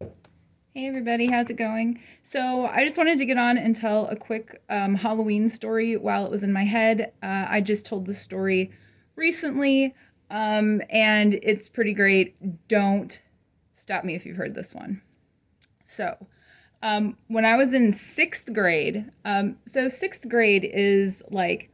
Hey everybody, how's it going? So I just wanted to get on and tell a quick Halloween story while it was in my head. I just told the story recently, and it's pretty great. Don't stop me if you've heard this one. So, when I was in sixth grade, so sixth grade is like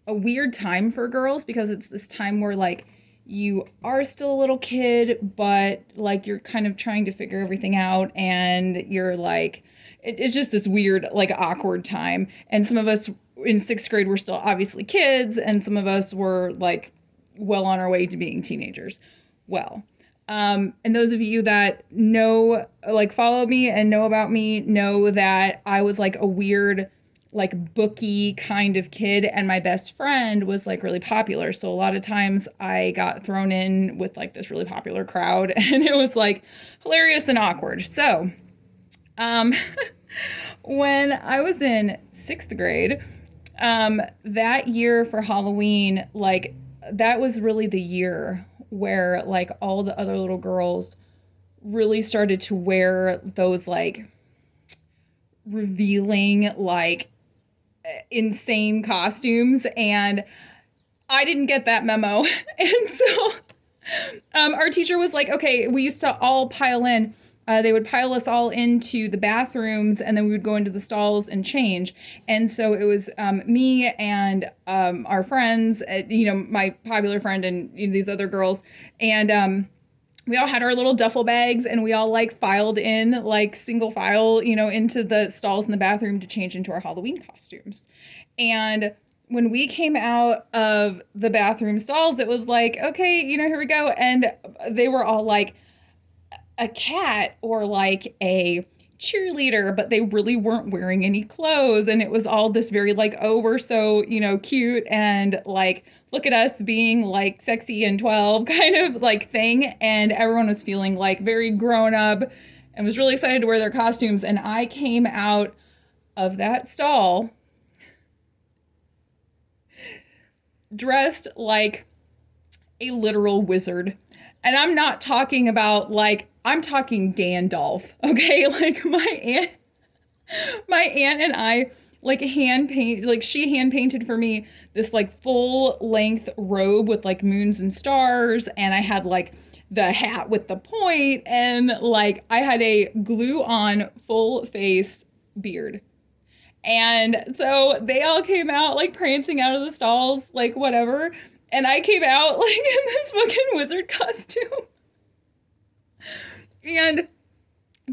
a weird time for girls because it's this time where like you are still a little kid, but like you're kind of trying to figure everything out, and you're like, it's just this weird, like awkward time. And some of us in sixth grade were still obviously kids, and some of us were like well on our way to being teenagers. Well, and those of you that know, like, follow me and know about me, know that I was like a weird, like, booky kind of kid, and my best friend was like really popular. So a lot of times I got thrown in with like this really popular crowd, and it was like hilarious and awkward. So, um, when I was in sixth grade, that year for Halloween, like, that was really the year where like all the other little girls really started to wear those like revealing, like insane costumes, and I didn't get that memo. And so our teacher was like, okay, we used to all pile in. They would pile us all into the bathrooms, and then we would go into the stalls and change. And so it was me and our friends, my popular friend, and these other girls. And we all had our little duffel bags, and we all like filed in, like single file, into the stalls in the bathroom to change into our Halloween costumes. And when we came out of the bathroom stalls, it was like, okay, here we go. And they were all like a cat or like a cheerleader, but they really weren't wearing any clothes. And it was all this very like, oh, we're so, cute, and like, look at us being like sexy and 12 kind of like thing. And everyone was feeling like very grown up and was really excited to wear their costumes. And I came out of that stall dressed like a literal wizard. And I'm not talking about like, I'm talking Gandalf, okay? Like my aunt and I like she hand painted for me this like full length robe with like moons and stars, and I had like the hat with the point, and like I had a glue on full face beard. And so they all came out like prancing out of the stalls, like whatever. And I came out like in this fucking wizard costume. And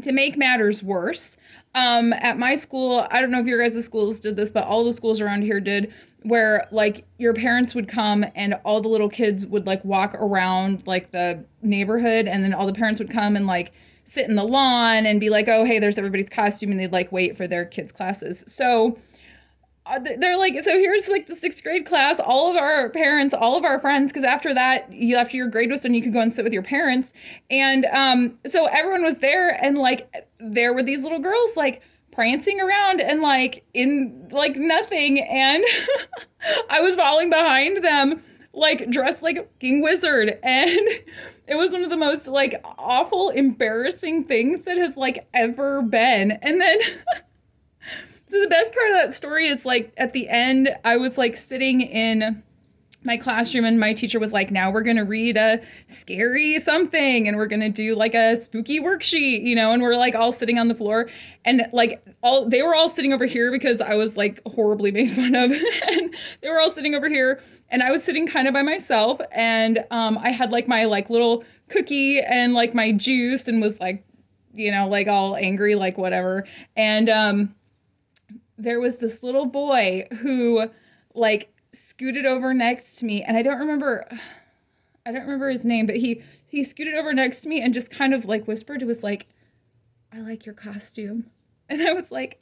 to make matters worse, at my school, I don't know if your guys' schools did this, but all the schools around here did, where like your parents would come and all the little kids would like walk around like the neighborhood, and then all the parents would come and like sit in the lawn and be like, oh, hey, there's everybody's costume, and they'd like wait for their kids' classes. So they're like, so here's like the sixth grade class, all of our parents, all of our friends, because after that, after your grade was done, you could go and sit with your parents. And so everyone was there, and like there were these little girls like prancing around and like in like nothing, and I was falling behind them like dressed like a king wizard, and it was one of the most like awful, embarrassing things that has like ever been. And then so the best part of that story is like at the end, I was like sitting in my classroom, and my teacher was like, now we're going to read a scary something, and we're going to do like a spooky worksheet, and we're like all sitting on the floor, and like all they were all sitting over here because I was like horribly made fun of, and they were all sitting over here, and I was sitting kind of by myself, and I had like my like little cookie and like my juice, and was like, like all angry, like whatever. And there was this little boy who like scooted over next to me, and I don't remember his name, but he scooted over next to me and just kind of like whispered, it was like, I like your costume. And I was like,